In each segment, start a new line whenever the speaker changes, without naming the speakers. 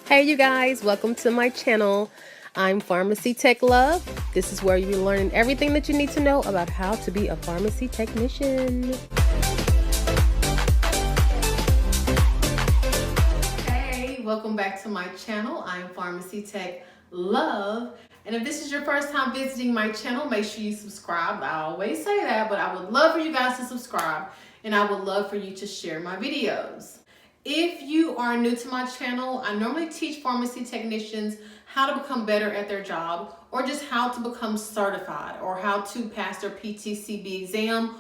Hey you guys, welcome to my channel. I'm Pharmacy Tech Love. This is where you're learning everything that you need to know about how to be a pharmacy technician. Hey, welcome back to my channel. I'm Pharmacy Tech Love. And if this is your first time visiting my channel, make sure you subscribe. I always say that, but I would love for you guys to subscribe and I would love for you to share my videos. If you are new to my channel, I normally teach pharmacy technicians how to become better at their job, or just how to become certified, or how to pass their PTCB exam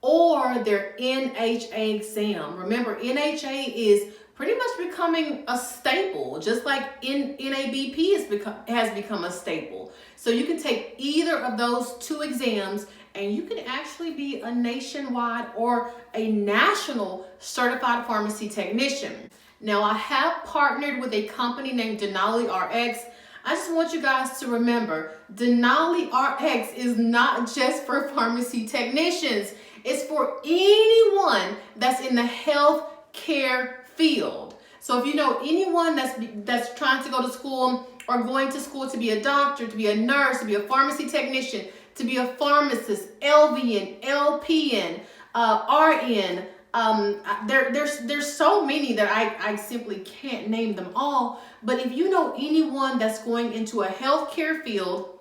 or their NHA exam. Remember, NHA is pretty much becoming a staple, just like NABP has become a staple. So you can take either of those two exams and you can actually be a nationwide or a national certified pharmacy technician. Now, I have partnered with a company named Denali RX. I just want you guys to remember, Denali RX is not just for pharmacy technicians. It's for anyone that's in the healthcare field. So if you know anyone that's trying to go to school or going to school to be a doctor, to be a nurse, to be a pharmacy technician, to be a pharmacist, LVN, LPN, RN, there's so many that I simply can't name them all. But if you know anyone that's going into a healthcare field,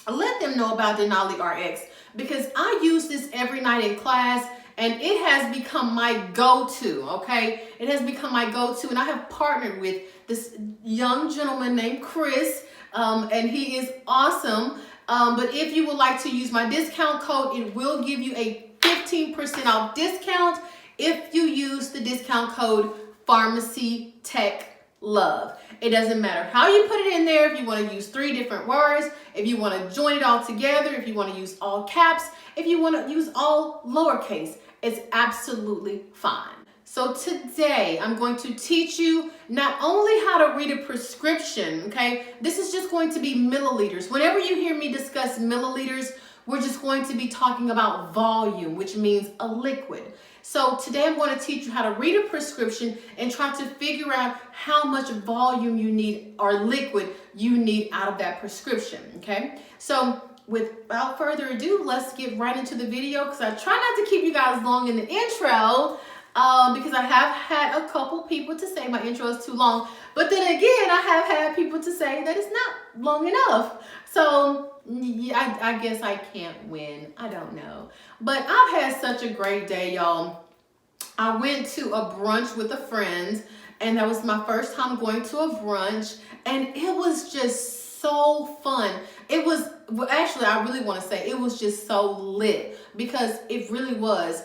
let them know about Denali RX, because I use this every night in class and it has become my go-to, okay? It has become my go-to, and I have partnered with this young gentleman named Chris, and he is awesome. But if you would like to use my discount code, it will give you a 15% off discount if you use the discount code Pharmacy Tech Love. It doesn't matter how you put it in there. If you want to use 3 different words, if you want to join it all together, if you want to use all caps, if you want to use all lowercase, it's absolutely fine. So today I'm going to teach you not only how to read a prescription, okay? This is just going to be milliliters. Whenever you hear me discuss milliliters, we're just going to be talking about volume, which means a liquid. So today I'm going to teach you how to read a prescription and try to figure out how much volume you need or liquid you need out of that prescription, okay? So without further ado, let's get right into the video, because I try not to keep you guys long in the intro, because I have had a couple people to say my intro is too long, but then again, I have had people to say that it's not long enough. So yeah, I guess I can't win. I don't know. But I've had such a great day, y'all. I went to a brunch with a friend, and that was my first time going to a brunch, and it was just so fun. It was, well, actually, I really want to say it was just so lit, because it really was.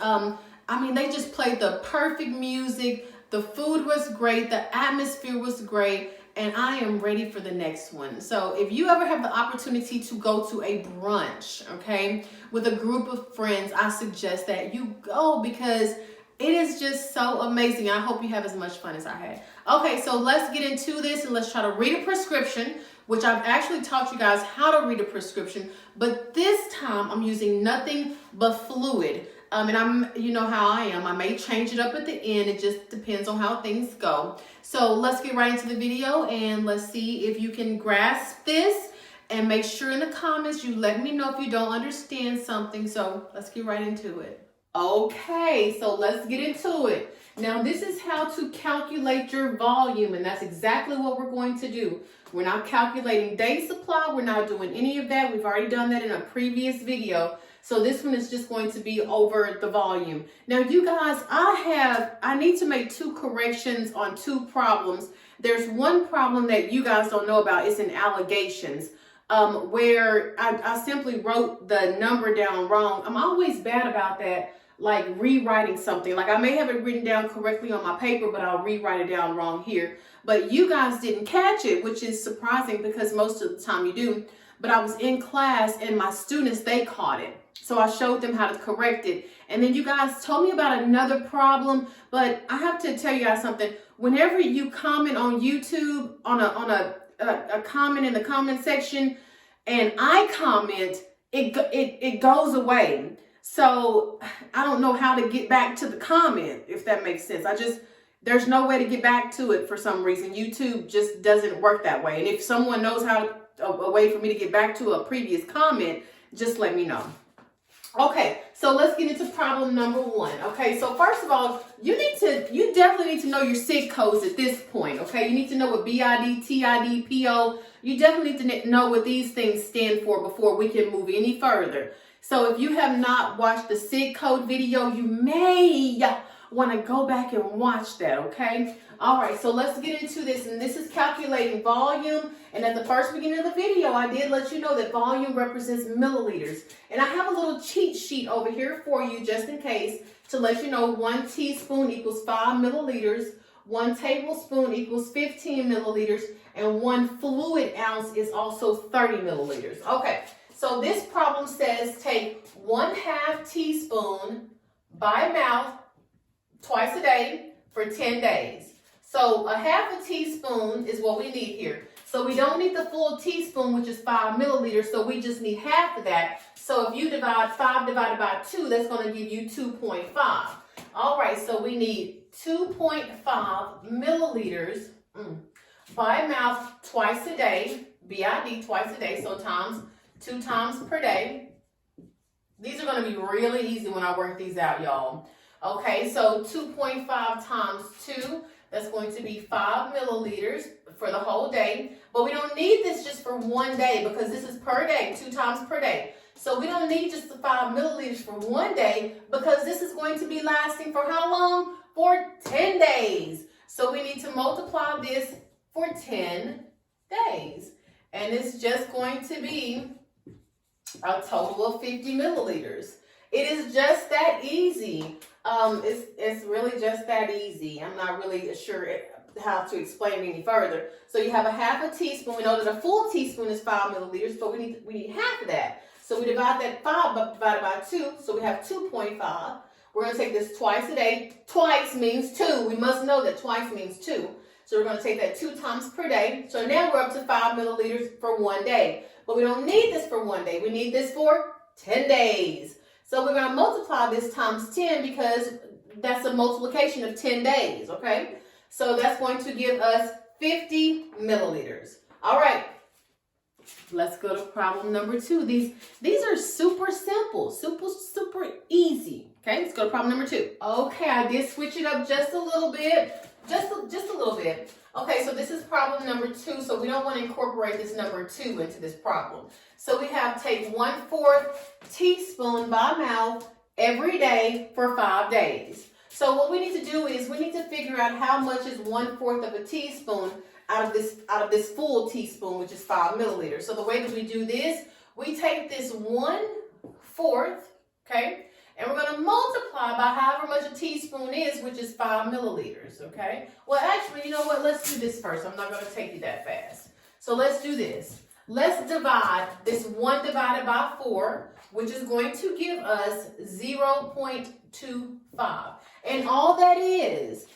I mean, they just played the perfect music. The food was great. The atmosphere was great. And I am ready for the next one. So if you ever have the opportunity to go to a brunch, okay, with a group of friends, I suggest that you go, because it is just so amazing. I hope you have as much fun as I had. Okay, so let's get into this and let's try to read a prescription, which I've actually taught you guys how to read a prescription, but this time I'm using nothing but fluid. And you know how I am. I may change it up at the end. It just depends on how things go. So let's get right into the video and let's see if you can grasp this, and make sure in the comments you let me know if you don't understand something. So let's get right into it. Okay, so let's get into it. Now this is how to calculate your volume, and that's exactly what we're going to do. We're not calculating day supply. We're not doing any of that. We've already done that in a previous video. So this one is just going to be over the volume. Now you guys, I need to make 2 corrections on 2 problems. There's one problem that you guys don't know about. It's in allegations, where I simply wrote the number down wrong. I'm always bad about that, like rewriting something. Like I may have it written down correctly on my paper, but I'll rewrite it down wrong here. But you guys didn't catch it, which is surprising because most of the time you do. But I was in class and my students, they caught it. So I showed them how to correct it. And then you guys told me about another problem, but I have to tell you guys something. Whenever you comment on YouTube on a comment in the comment section and I comment, it goes away. So I don't know how to get back to the comment, if that makes sense. I just there's no way to get back to it for some reason. YouTube just doesn't work that way. And if someone knows a way for me to get back to a previous comment, just let me know. Okay, so let's get into problem number 1. Okay, so first of all, you definitely need to know your SIG codes at this point. Okay, you need to know what BID, TID, PO. You definitely need to know what these things stand for before we can move any further. So if you have not watched the SIG code video, you may want to go back and watch that, okay? All right, so let's get into this, and this is calculating volume. And at the first beginning of the video, I did let you know that volume represents milliliters. And I have a little cheat sheet over here for you just in case to let you know 1 teaspoon equals 5 milliliters, 1 tablespoon equals 15 milliliters, and 1 fluid ounce is also 30 milliliters. Okay, so this problem says take 1/2 teaspoon by mouth twice a day for 10 days. So 1/2 teaspoon is what we need here. So we don't need the full teaspoon, which is 5 milliliters, so we just need half of that. So if you divide 5 divided by 2, that's going to give you 2.5. All right, so we need 2.5 milliliters by mouth twice a day, BID twice a day, so 2 times per day. These are going to be really easy when I work these out, y'all. Okay, so 2.5 times 2, that's going to be 5 milliliters for the whole day. But we don't need this just for one day because this is per day, 2 times per day. So we don't need just the 5 milliliters for one day because this is going to be lasting for how long? For 10 days. So we need to multiply this for 10 days. And it's just going to be a total of 50 milliliters. It is just that easy. It's really just that easy. I'm not really sure how to explain any further. So you have 1/2 teaspoon. We know that a full teaspoon is 5 milliliters, but we need half of that. So we divide that 5 divided by 2, so we have 2.5. We're going to take this twice a day. Twice means 2. We must know that twice means 2. So we're going to take that 2 times per day. So now we're up to 5 milliliters for one day. But we don't need this for one day. We need this for 10 days. So we're going to multiply this times 10 because that's a multiplication of 10 days, okay? So that's going to give us 50 milliliters. All right, let's go to problem number 2. These are super simple, super easy. Okay, let's go to problem number 2. Okay, I did switch it up just a little bit, just a little bit. Okay, so this is problem number 2, so we don't want to incorporate this number 2 into this problem. So we have take 1/4 teaspoon by mouth every day for 5 days. So what we need to do is we need to figure out how much is 1/4 of a teaspoon out of this full teaspoon, which is 5 milliliters. So the way that we do this, we take this 1/4, okay, and we're going to multiply by however much a teaspoon is, which is 5 milliliters, okay? Well, actually, you know what? Let's do this first. I'm not going to take you that fast. So let's do this. Let's divide this 1 divided by 4, which is going to give us 0.25. And all that is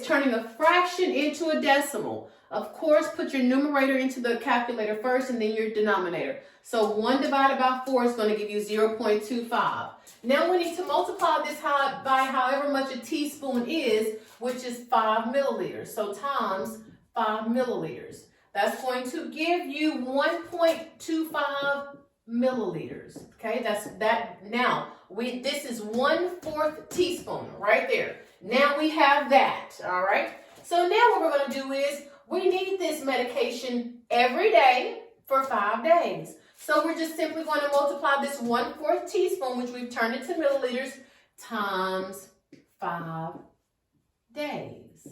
turning a fraction into a decimal. Of course, put your numerator into the calculator first and then your denominator. So 1 divided by 4 is going to give you 0.25. Now we need to multiply this by however much a teaspoon is, which is 5 milliliters. So times 5 milliliters. That's going to give you 1.25 milliliters. Okay, that's that. Now, this is 1/4 teaspoon right there. Now we have that, all right? So now what we're going to do is we need this medication every day for 5 days. So we're just simply going to multiply this 1/4 teaspoon, which we've turned into milliliters, times 5 days.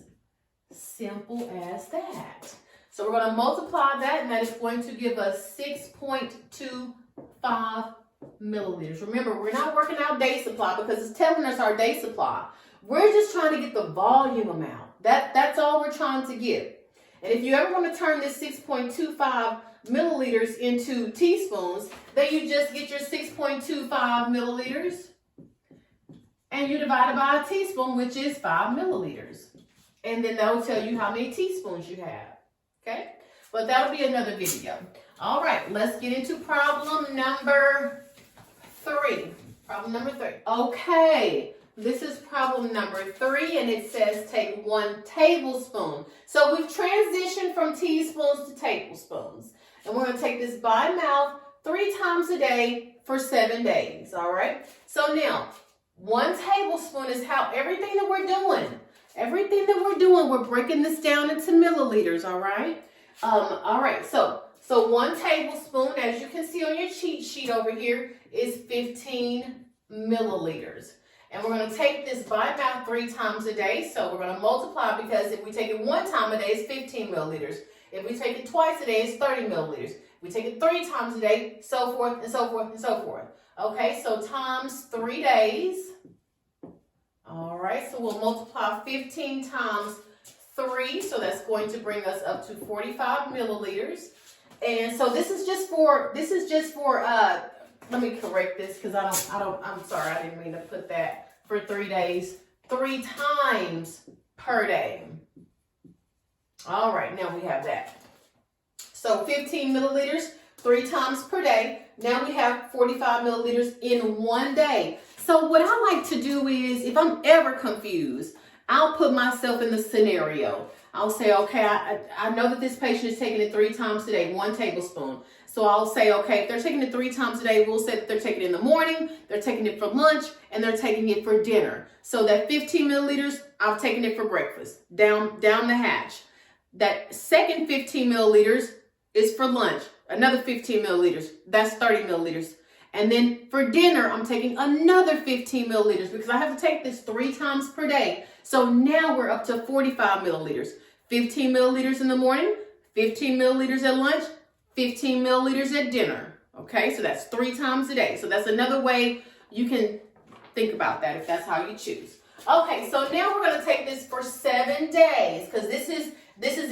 Simple as that. So we're going to multiply that, and that is going to give us 6.25 milliliters. Remember, we're not working out day supply because it's telling us our day supply. We're just trying to get the volume amount. That's all we're trying to get. And if you ever want to turn this 6.25 milliliters into teaspoons, then you just get your 6.25 milliliters and you divide it by a teaspoon, which is 5 milliliters. And then that will tell you how many teaspoons you have. Okay? But that'll be another video. All right, let's get into problem number 3. Problem number 3. Okay, This is problem number 3, and it says take 1 tablespoon. So we've transitioned from teaspoons to tablespoons. And we're going to take this by mouth 3 times a day for 7 days, all right? So now, 1 tablespoon is how everything that we're doing, we're breaking this down into milliliters, all right? All right, so 1 tablespoon, as you can see on your cheat sheet over here, is 15 milliliters. And we're going to take this by mouth 3 times a day. So we're going to multiply, because if we take it 1 time a day, it's 15 milliliters. If we take it twice a day, it's 30 milliliters. If we take it 3 times a day, so forth and so forth and so forth. Okay, so times 3 days. All right, so we'll multiply 15 times 3. So that's going to bring us up to 45 milliliters. And so this is just for let me correct this, because I'm sorry, I didn't mean to put that for 3 days. 3 times per day. All right, now we have that. So 15 milliliters, 3 times per day. Now we have 45 milliliters in 1 day. So what I like to do is, if I'm ever confused, I'll put myself in the scenario. I'll say, okay, I know that this patient is taking it 3 times a day, 1 tablespoon. So I'll say, okay, if they're taking it 3 times a day, we'll say that they're taking it in the morning, they're taking it for lunch, and they're taking it for dinner. So that 15 milliliters, I've taken it for breakfast, down the hatch. That second 15 milliliters is for lunch. Another 15 milliliters, that's 30 milliliters. And then for dinner, I'm taking another 15 milliliters, because I have to take this 3 times per day. So now we're up to 45 milliliters. 15 milliliters in the morning, 15 milliliters at lunch, 15 milliliters at dinner. Okay, so that's 3 times a day. So that's another way you can think about that if that's how you choose. Okay, so now we're going to take this for 7 days, because this is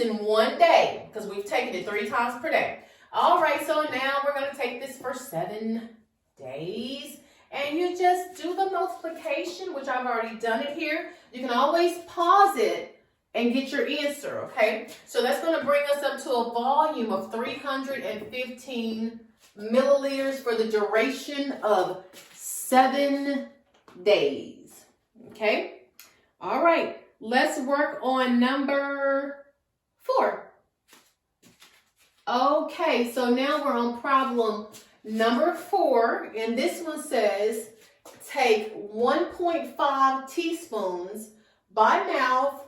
in 1 day, because we've taken it 3 times per day. All right, so now we're going to take this for 7 days, and you just do the multiplication, which I've already done it here. You can always pause it and get your answer, okay? So that's going to bring us up to a volume of 315 milliliters for the duration of 7 days, okay? All right, let's work on number 4. Okay, so now we're on problem number 4, and this one says take 1.5 teaspoons by mouth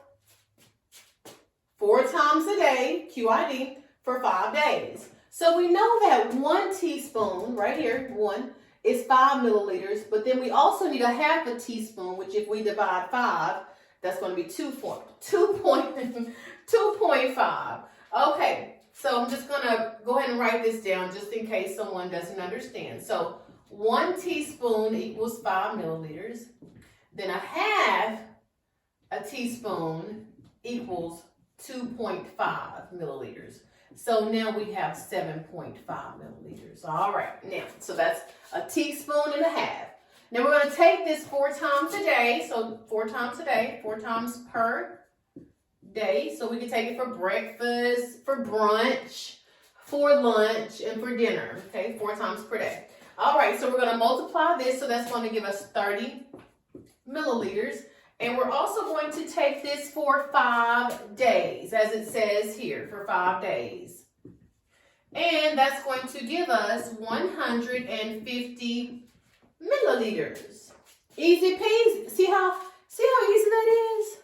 4 times a day, QID, for 5 days. So we know that 1 teaspoon, right here, 1, is 5 milliliters, but then we also need a half a teaspoon, which if we divide 5, that's going to be 2.5. Okay, so I'm just going to go ahead and write this down just in case someone doesn't understand. So 1 teaspoon equals 5 milliliters. Then a half a teaspoon equals 2.5 milliliters. So now we have 7.5 milliliters. All right, now, so that's a teaspoon and a half. Now we're going to take this 4 times a day. So 4 times a day, 4 times per day. So we can take it for breakfast, for brunch, for lunch, and for dinner. Okay, 4 times per day. All right, so we're going to multiply this. So that's going to give us 30 milliliters. And we're also going to take this for 5 days, as it says here, for 5 days. And that's going to give us 150 milliliters. Easy peasy. See how easy that is?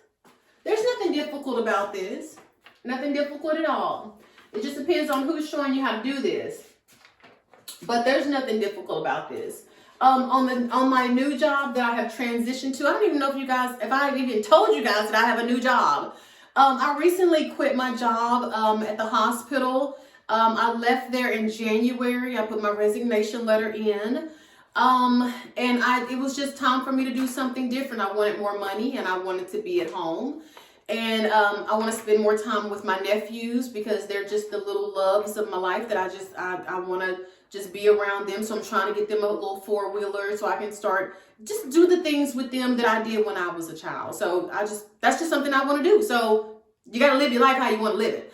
There's nothing difficult about this. Nothing difficult at all. It just depends on who's showing you how to do this. But there's nothing difficult about this. On my new job that I have transitioned to, I don't even know if I even told you guys that I have a new job. I recently quit my job at the hospital. I left there in January. I put my resignation letter in. And it was just time for me to do something different. I wanted more money and I wanted to be at home. And I want to spend more time with my nephews, because they're just the little loves of my life that I want to just be around them. So I'm trying to get them a little 4-wheeler so I can start just do the things with them that I did when I was a child. So that's just something I want to do. So you got to live your life how you want to live it.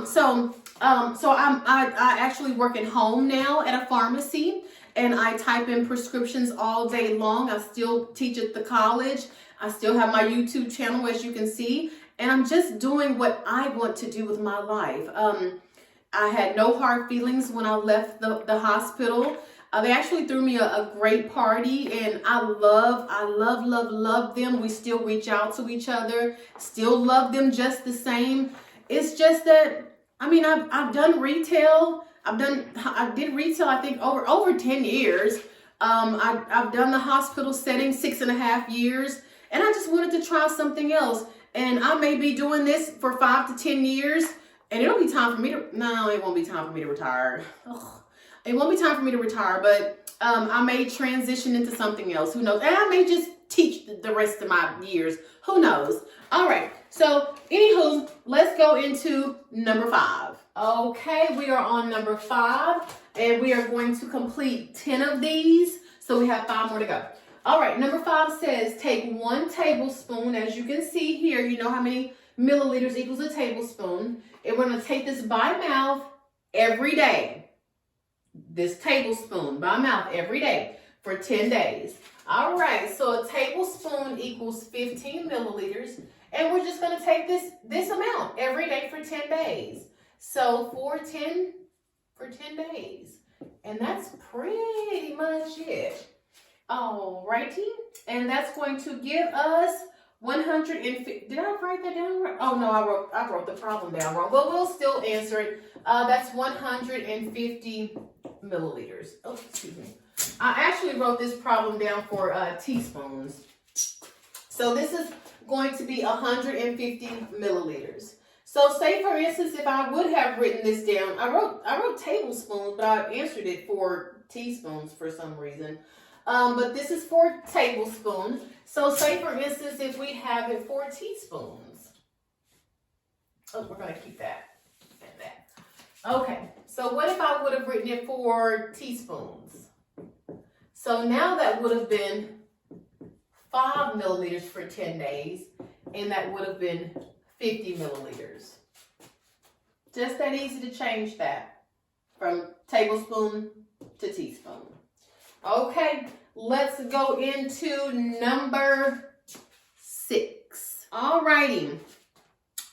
So I actually work at home now at a pharmacy, and I type in prescriptions all day long. I still teach at the college. I still have my YouTube channel, as you can see, and I'm just doing what I want to do with my life. I had no hard feelings when I left the hospital. They actually threw me a great party, and I love them. We still reach out to each other, still love them just the same. It's just that, I mean, I've done retail. I did retail, I think, over 10 years. I've done the hospital setting 6.5 years, and I just wanted to try something else. And I may be doing this for 5 to 10 years, and it'll be time for me to, no, it won't be time for me to retire. Ugh. It won't be time for me to retire, but I may transition into something else. Who knows? And I may just teach the rest of my years. Who knows? All right. So, anywho, let's go into number 5. Okay, we are on number 5, and we are going to complete 10 of these. So we have 5 more to go. All right, number 5 says take 1 tablespoon. As you can see here, you know how many milliliters equals a tablespoon. And we're going to take this by mouth every day. This tablespoon by mouth every day for 10 days. All right, so a tablespoon equals 15 milliliters, and we're just going to take this amount every day for 10 days. So for 10 days, and that's pretty much it. All righty, and that's going to give us 150. Did I write that down right? Oh no, I wrote the problem down wrong, but we'll still answer it. That's 150 milliliters. Oh, excuse me. I actually wrote this problem down for teaspoons. So this is going to be 150 milliliters. So say for instance, if I would have written this down, I wrote tablespoons, but I answered it for teaspoons for some reason. But this is for tablespoon. So say for instance, if we have it for teaspoons. Oh, we're going to keep that and that. Okay, so what if I would have written it for teaspoons? So now that would have been 5 milliliters for 10 days, and that would have been 50 milliliters. Just that easy to change that from tablespoon to teaspoon. Okay, let's go into number 6. All righty,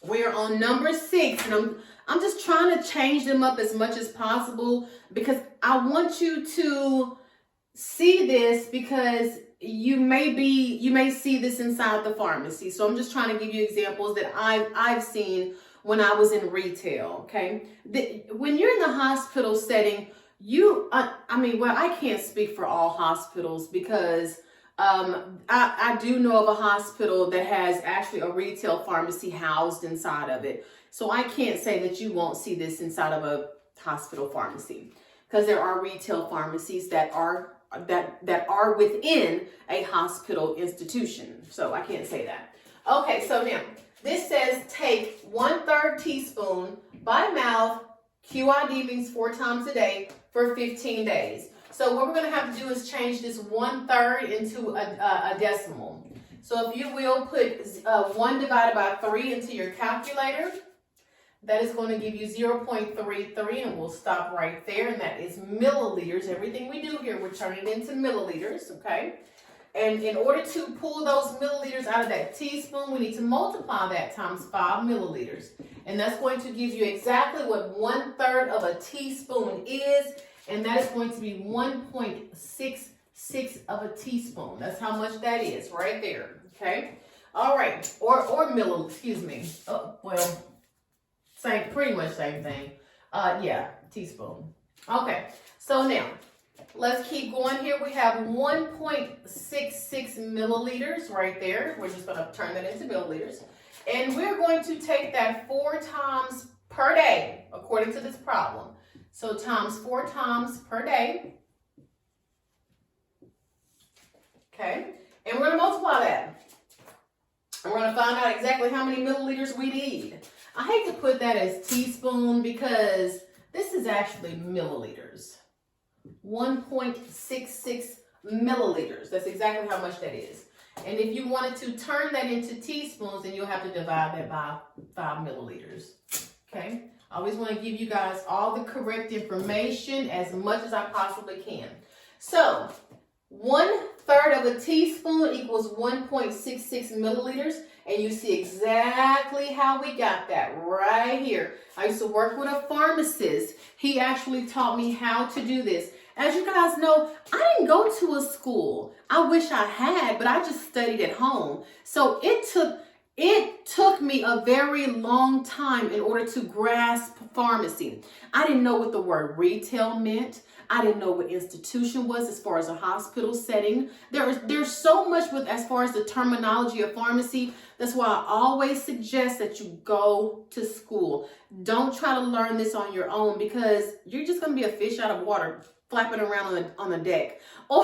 we're on number 6, and I'm just trying to change them up as much as possible because I want you to see this, because you may see this inside the pharmacy. So I'm just trying to give you examples that I've seen when I was in retail. Okay, when you're in the hospital setting, I can't speak for all hospitals because I do know of a hospital that has actually a retail pharmacy housed inside of it. So I can't say that you won't see this inside of a hospital pharmacy, because there are retail pharmacies that are within a hospital institution. So I can't say that. Okay, so now this says take 1/3 teaspoon by mouth, QID means 4 times a day, for 15 days. So what we're going to have to do is change this 1/3 into a decimal. So if you will put 1 divided by 3 into your calculator, that is going to give you 0.33, and we'll stop right there, and that is milliliters. Everything we do here, we're turning it into milliliters, okay? And in order to pull those milliliters out of that teaspoon, we need to multiply that times 5 milliliters. And that's going to give you exactly what 1/3 of a teaspoon is, and that is going to be 1.66 of a teaspoon. That's how much that is right there, okay? All right, or excuse me. Oh, well, pretty much same thing. Yeah, teaspoon. Okay, so now let's keep going here. We have 1.66 milliliters right there. We're just going to turn that into milliliters. And we're going to take that 4 times per day, according to this problem. So times 4 times per day. Okay, and we're going to multiply that. And we're going to find out exactly how many milliliters we need. I hate to put that as teaspoon because this is actually milliliters. 1.66 milliliters. That's exactly how much that is. And if you wanted to turn that into teaspoons, then you'll have to divide that by 5 milliliters. Okay? I always want to give you guys all the correct information as much as I possibly can. So 1/3 of a teaspoon equals 1.66 milliliters. And you see exactly how we got that right here. I used to work with a pharmacist. He actually taught me how to do this. As you guys know, I didn't go to a school. I wish I had, but I just studied at home. So it took me a very long time in order to grasp pharmacy. I didn't know what the word retail meant. I didn't know what institution was as far as a hospital setting. There's so much with as far as the terminology of pharmacy. That's why I always suggest that you go to school. Don't try to learn this on your own because you're just going to be a fish out of water flapping around on the deck. Oh,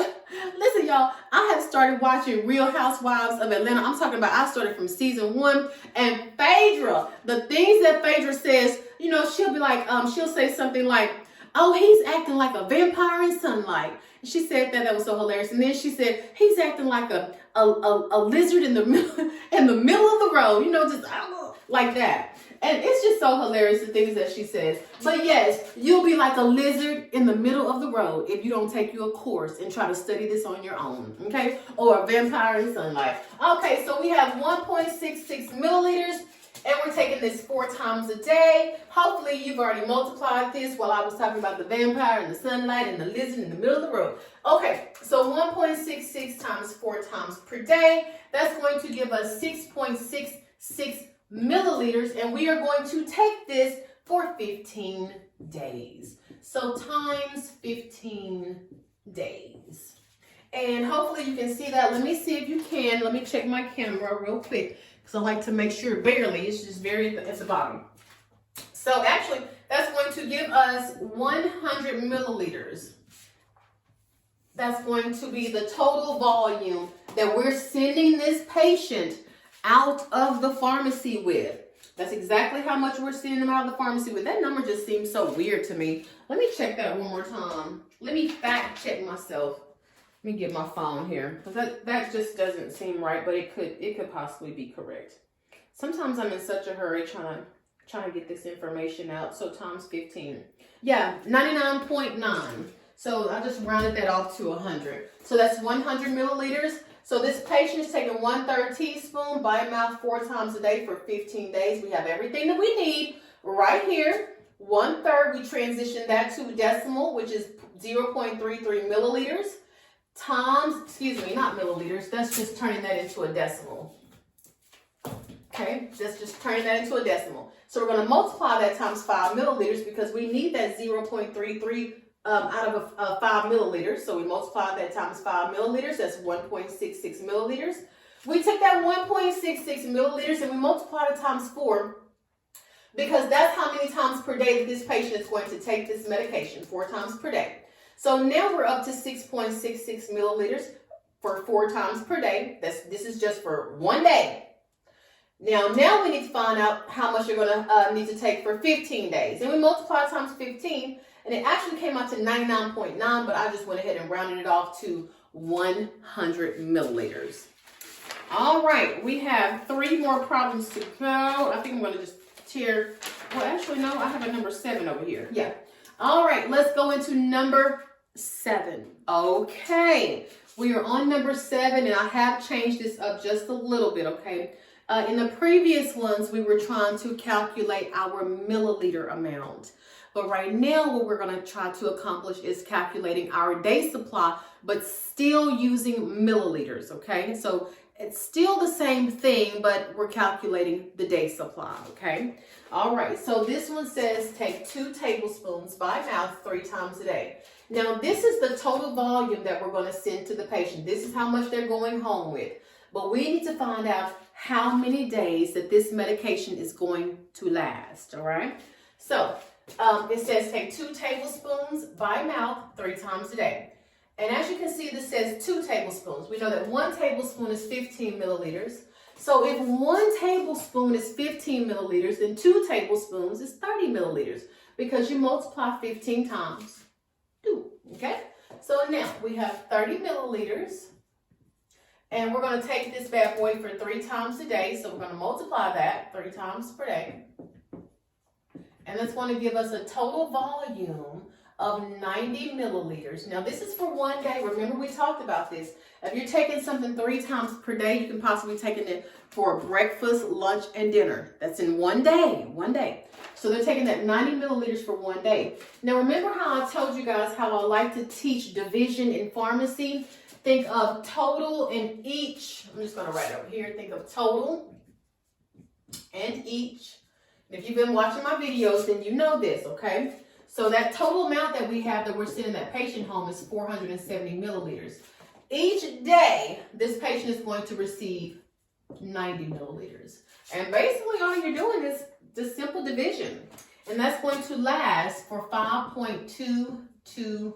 listen, y'all, I have started watching Real Housewives of Atlanta. I'm talking about, I started from season 1, and Phaedra, the things that Phaedra says, you know, she'll be like, she'll say something like, oh, he's acting like a vampire in sunlight. She said that was so hilarious. And then she said, he's acting like a lizard in the middle of the road, you know, just like that. And it's just so hilarious, the things that she says. But yes, you'll be like a lizard in the middle of the road if you don't take you a course and try to study this on your own, okay? Or a vampire in sunlight. Okay, so we have 1.66 milliliters, and we're taking this 4 times a day. Hopefully, you've already multiplied this while I was talking about the vampire and the sunlight and the lizard in the middle of the road. Okay, so 1.66 times 4 times per day. That's going to give us 6.66 milliliters, and we are going to take this for 15 days. So times 15 days. And hopefully you can see that. Let me see if you can. Let me check my camera real quick because I like to make sure barely. It's just very at the bottom. So actually, that's going to give us 100 milliliters. That's going to be the total volume that we're sending this patient out of the pharmacy with. That's exactly how much we're sending them out of the pharmacy with. That number just seems so weird to me. Let me check that one more time. Let me fact check myself. Let me get my phone here, because that just doesn't seem right, but it could possibly be correct. Sometimes I'm in such a hurry trying to get this information out. So times 15. Yeah, 99.9. So I just rounded that off to 100. So that's 100 milliliters. So this patient is taking 1/3 teaspoon by mouth 4 times a day for 15 days. We have everything that we need right here. 1/3, we transition that to decimal, which is 0.33 milliliters times, excuse me, not milliliters. That's just turning that into a decimal. Okay, that's just turning that into a decimal. So we're going to multiply that times 5 milliliters because we need that 0.33 out of 5 milliliters. So we multiply that times 5 milliliters. That's 1.66 milliliters. We took that 1.66 milliliters and we multiply it times 4 because that's how many times per day that this patient is going to take this medication, 4 times per day. So now we're up to 6.66 milliliters for 4 times per day. This is just for 1 day. Now we need to find out how much you're going to need to take for 15 days. And we multiply times 15. And it actually came out to 99.9, but I just went ahead and rounded it off to 100 milliliters. All right, we have 3 more problems to go. I think I'm going to just tear. Well, actually, no, I have a number 7 over here. Yeah. All right, let's go into number 7. Okay, we are on number 7, and I have changed this up just a little bit, okay? In the previous ones, we were trying to calculate our milliliter amount. But right now, what we're going to try to accomplish is calculating our day supply, but still using milliliters, okay? So it's still the same thing, but we're calculating the day supply, okay? All right, so this one says take 2 tablespoons by mouth 3 times a day. Now, this is the total volume that we're going to send to the patient. This is how much they're going home with. But we need to find out how many days that this medication is going to last, all right? So it says take 2 tablespoons by mouth 3 times a day. And as you can see, this says 2 tablespoons. We know that 1 tablespoon is 15 milliliters. So if 1 tablespoon is 15 milliliters, then 2 tablespoons is 30 milliliters because you multiply 15 times 2, okay? So now we have 30 milliliters. And we're going to take this bad boy for 3 times a day. So we're going to multiply that 3 times per day. And that's going to give us a total volume of 90 milliliters. Now this is for one day. Remember we talked about this. If you're taking something 3 times per day, you can possibly take it for breakfast, lunch, and dinner. That's in one day. So they're taking that 90 milliliters for one day. Now remember how I told you guys how I like to teach division in pharmacy? Think of total and each. I'm just gonna write it over here. Think of total and each. If you've been watching my videos, then you know this, okay? So that total amount that we have that we're sending that patient home is 470 milliliters. Each day, this patient is going to receive 90 milliliters. And basically all you're doing is just simple division. And that's going to last for 5.22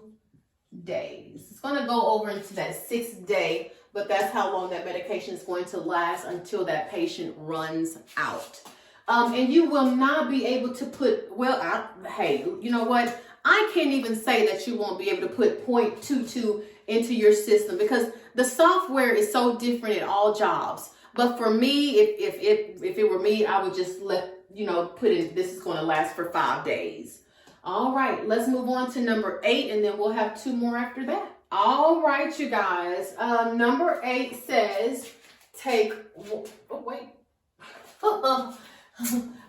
days. It's going to go over into that 6th day, but that's how long that medication is going to last until that patient runs out. And you will not be able to put, hey, you know what? I can't even say that you won't be able to put 0.22 into your system because the software is so different at all jobs. But for me, if it were me, I would just put in, this is going to last for 5 days. All right, let's move on to number 8, and then we'll have 2 more after that. All right, you guys. Number 8 says,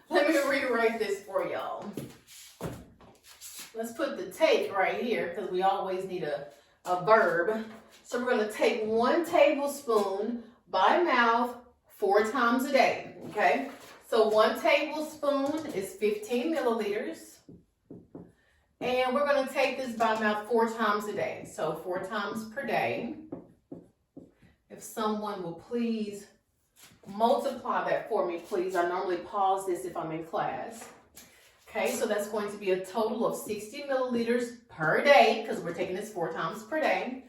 let me rewrite this for y'all. Let's put the take right here because we always need a verb. So we're going to take 1 tablespoon by mouth 4 times a day, okay? So 1 tablespoon is 15 milliliters. And we're going to take this by mouth 4 times a day. So 4 times per day. If someone will please multiply that for me, please. I normally pause this if I'm in class. Okay, so that's going to be a total of 60 milliliters per day because we're taking this 4 times per day.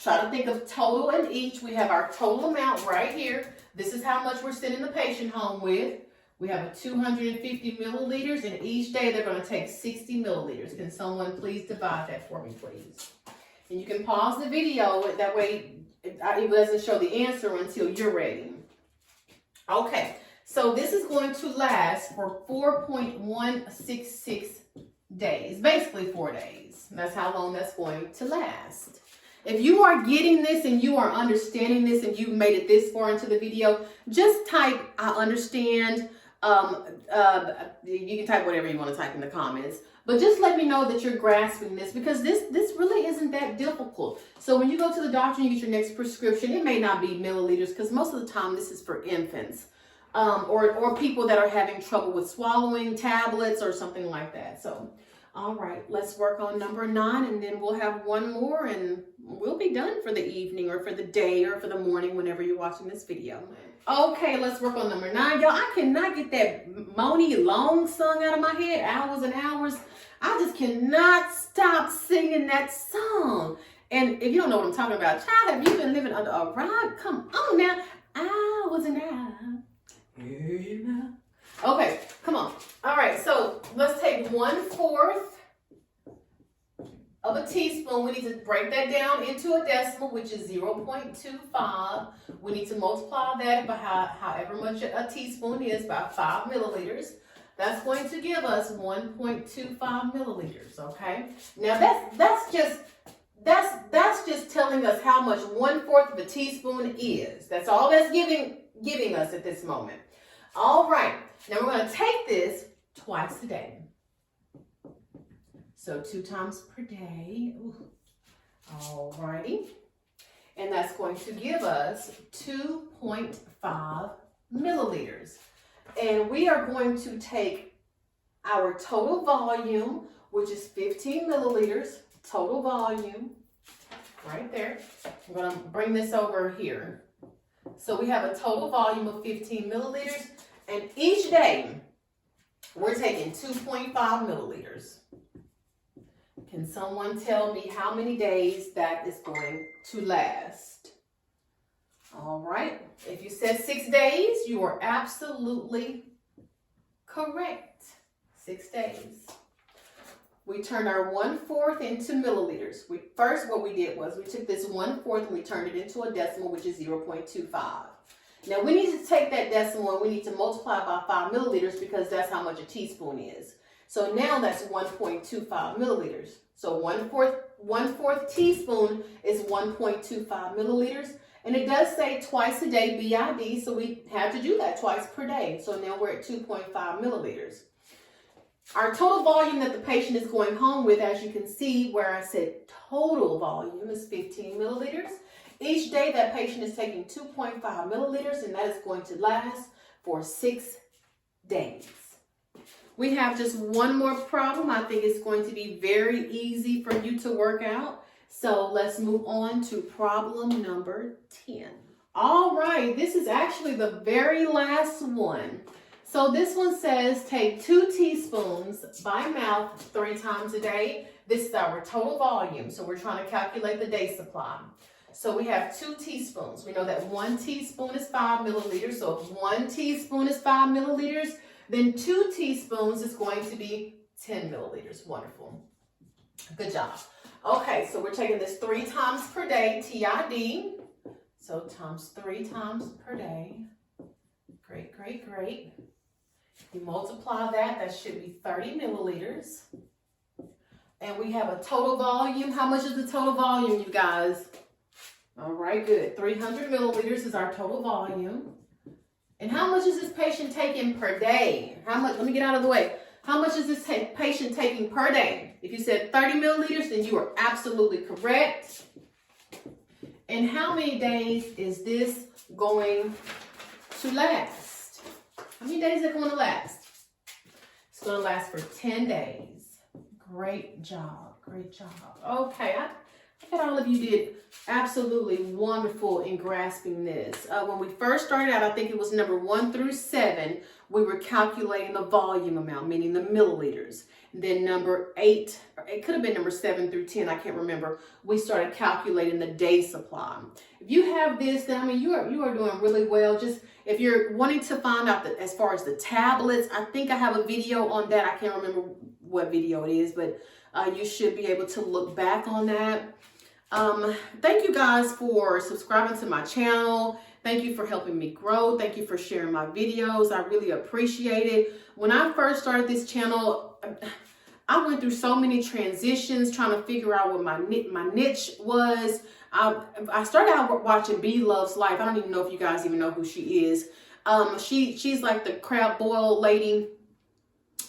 Try to think of total and each. We have our total amount right here. This is how much we're sending the patient home with. We have a 250 milliliters, and each day they're going to take 60 milliliters. Can someone please divide that for me, please? And you can pause the video. That way it doesn't show the answer until you're ready. Okay, so this is going to last for 4.166 days, basically 4 days. That's how long that's going to last. If you are getting this and you are understanding this and you've made it this far into the video, just type, I understand. You can type whatever you want to type in the comments. But just let me know that you're grasping this because this really isn't that difficult. So when you go to the doctor and you get your next prescription, it may not be milliliters because most of the time this is for infants or people that are having trouble with swallowing tablets or something like that. So, all right, let's work on number 9 and then we'll have 1 more and we'll be done for the evening or for the day or for the morning whenever you're watching this video. Okay, let's work on number 9. Y'all, I cannot get that Moni Long song out of my head, hours and hours. I just cannot stop singing that song. And if you don't know what I'm talking about, child, have you been living under a rock? Come on now. Hours and hours. Okay, come on. All right, so let's take 1/4 of a teaspoon. We need to break that down into a decimal, which is 0.25. We need to multiply that by however much a teaspoon is by 5 milliliters. That's going to give us 1.25 milliliters, okay? Now that's just telling us how much 1/4 of a teaspoon is. That's all that's giving us at this moment. All right, now we're going to take this twice a day. So 2 times per day. All righty. And that's going to give us 2.5 milliliters. And we are going to take our total volume, which is 15 milliliters, total volume, right there. I'm going to bring this over here. So we have a total volume of 15 milliliters, and each day we're taking 2.5 milliliters. Can someone tell me how many days that is going to last? All right. If you said 6 days, you are absolutely correct. 6 days. We turned our 1/4 into milliliters. First, what we did was we took this 1/4 and we turned it into a decimal, which is 0.25. Now, we need to take that decimal and we need to multiply by 5 milliliters because that's how much a teaspoon is. So now that's 1.25 milliliters. So one fourth teaspoon is 1.25 milliliters. And it does say twice a day BID, so we have to do that twice per day. So now we're at 2.5 milliliters. Our total volume that the patient is going home with, as you can see where I said total volume, is 15 milliliters. Each day that patient is taking 2.5 milliliters, and that is going to last for 6 days. We have just one more problem. I think it's going to be very easy for you to work out. So let's move on to problem number 10. All right, this is actually the very last one. So this one says take 2 teaspoons by mouth 3 times a day. This is our total volume. So we're trying to calculate the day supply. So we have 2 teaspoons. We know that 1 teaspoon is 5 milliliters. So if 1 teaspoon is 5 milliliters, then 2 teaspoons is going to be 10 milliliters. Wonderful. Good job. Okay, so we're taking this 3 times per day, TID. So times 3 times per day. Great, great, great. You multiply that, that should be 30 milliliters. And we have a total volume. How much is the total volume, you guys? All right, good. 300 milliliters is our total volume. And how much is this patient taking per day? How much? Let me get out of the way. How much is this patient taking per day? If you said 30 milliliters, then you are absolutely correct. And how many days is this going to last? How many days is it going to last? It's going to last for 10 days. Great job. Great job. Okay, I bet all of you did absolutely wonderful in grasping this. When we first started out, I think it was number 1 through 7, we were calculating the volume amount, meaning the milliliters. Then number 8, it could have been number 7 through 10, I can't remember. We started calculating the day supply. If you have this, then I mean, you are doing really well. Just if you're wanting to find out that as far as the tablets, I think I have a video on that. I can't remember what video it is, but you should be able to look back on that. Thank you guys for subscribing to my channel. Thank you for helping me grow. Thank you for sharing my videos. I really appreciate it. When I first started this channel, I went through so many transitions trying to figure out what my niche was. I started out watching B Loves Life. I don't even know if you guys even know who she is. She's like the crab boil lady,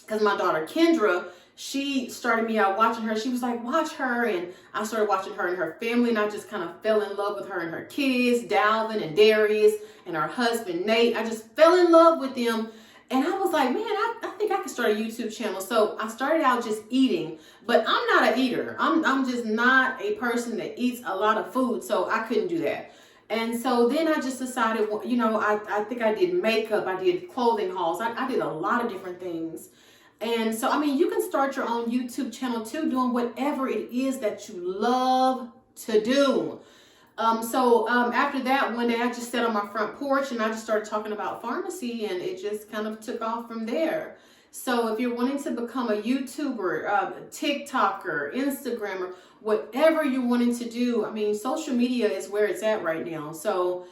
because my daughter Kendra, she started me out watching her. She was like, watch her. And I started watching her and her family. And I just kind of fell in love with her and her kids, Dalvin and Darius, and her husband, Nate. I just fell in love with them. And I was like, man, I think I could start a YouTube channel. So I started out just eating. But I'm not an eater. I'm just not a person that eats a lot of food. So I couldn't do that. And so then I just decided, you know, I think I did makeup. I did clothing hauls. I did a lot of different things. And so, I mean, you can start your own YouTube channel too, doing whatever it is that you love to do. After that, one day I just sat on my front porch and I just started talking about pharmacy, and it just kind of took off from there. So if you're wanting to become a YouTuber, TikToker, Instagrammer, whatever you're wanting to do, I mean, social media is where it's at right now. So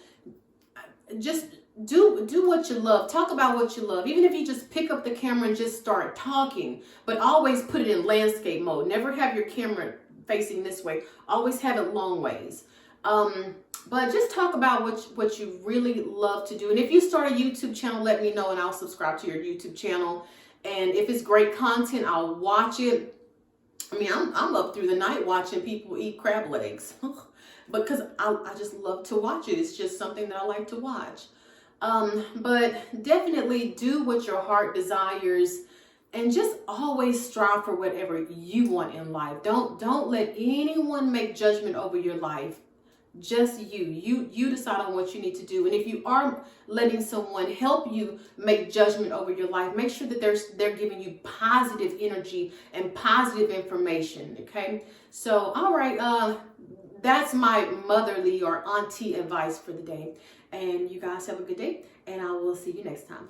just do what you love. Talk about what you love. Even if you just pick up the camera and just start talking, but always put it in landscape mode. Never have your camera facing this way. Always have it long ways. But just talk about what you really love to do. And if you start a YouTube channel, let me know and I'll subscribe to your YouTube channel. And if it's great content, I'll watch it. I mean, I'm up through the night watching people eat crab legs because I just love to watch it. It's just something that I like to watch. But definitely do what your heart desires, and just always strive for whatever you want in life. Don't let anyone make judgment over your life. Just you decide on what you need to do. And if you are letting someone help you make judgment over your life, make sure that they're giving you positive energy and positive information. Okay. So, all right. That's my motherly or auntie advice for the day. And you guys have a good day, and I will see you next time.